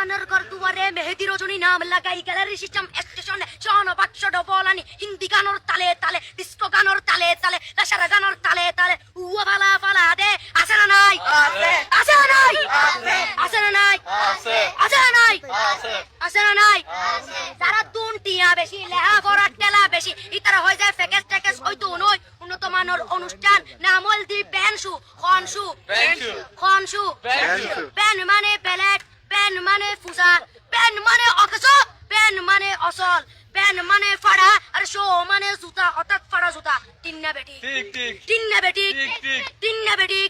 মানের ঘর দুয়ারে মেহেদি রজনী নাম লাগাই গ্যালারি সিস্টেম স্টেশনে শোন বাক্স ডবলানি হিন্দি গানোর তালে তালে ডিস্কো গানোর তালে তালে লাসারা গানোর তালে তালে উয়া ফালা ফালা দে আছে না নাই আছে না নাই আছে না নাই আছে না নাই আছে না নাই যারা তুনটিয়া বেশি লেহা পড়া টেলা বেশি ইতারা হয়ে যায় ফেকেস টেকেস হয়তো নয় উন্নত মানের অনুষ্ঠান নাম হল দি ব্যানসু খনসু খনসু ব্যান মানে প্যালেট ব্যান মানে ফুসা ব্যান মানে অকস ব্যান মানে অসল ব্যান মানে ফাড়া আর শো মানে জুতা অর্থাৎ ফাড়া জুতা তিন্না বেটি তিন্না বেটি তিন্না বেটি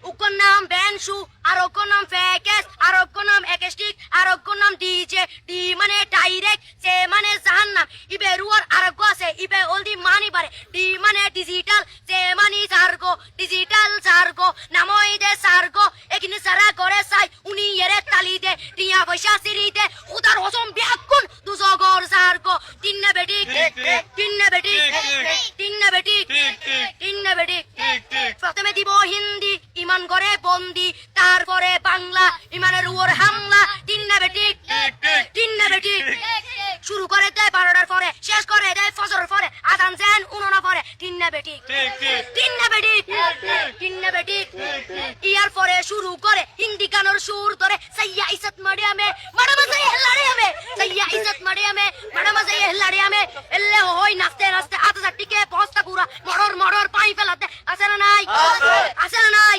উকর নাম ব্যানসু আর ওকর নাম ফেকেস আর ওকর নাম একেস্টিক আর ওকর নাম ডিজে ডি মানে ডাইরেক্ট সে মানে জাহান্নাম ইবে রুয়ার আরগো আছে ইবে অলদি মানি পারে ডি মানে ডিজিটাল সে মানি সার্গো ডিজিটাল সার্গো নামই দে সার্গো এখানে সারা করে চাই উনি এরে তালি দে টিয়া পয়সা সিরি দে উদার হসম বিয়াকুন দুজগর সার্গো তিন্না বেটি তিন্না বেটি তিন্না বেটি তিন্না বেটি প্রথমে দিব হিন্দি ইমান করে বন্দি তারপরে বাংলা ইমানের উপর হামলা তিন্না বেটি তিন্না বেটি শুরু করে দেয় 12টার পরে শেষ করে দেয় ফজরের পরে আজান দেন উনানা পরে তিন্না বেটি তিন্না বেটি তিন্না বেটি ইয়ার পরে শুরু করে হিন্দি গানের সুর ধরে সাইয়া ইজ্জত মারিয়ামে মাডামা যাই হেলাড়িয়ামে সাইয়া ইজ্জত মারিয়ামে মাডামা যাই হেলাড়িয়ামে এলে হই নাচতে নাচতে আধা টিকে পস্তা পুরা মড়র মড়র পাই ফেলাতে আছে না নাই আছে না নাই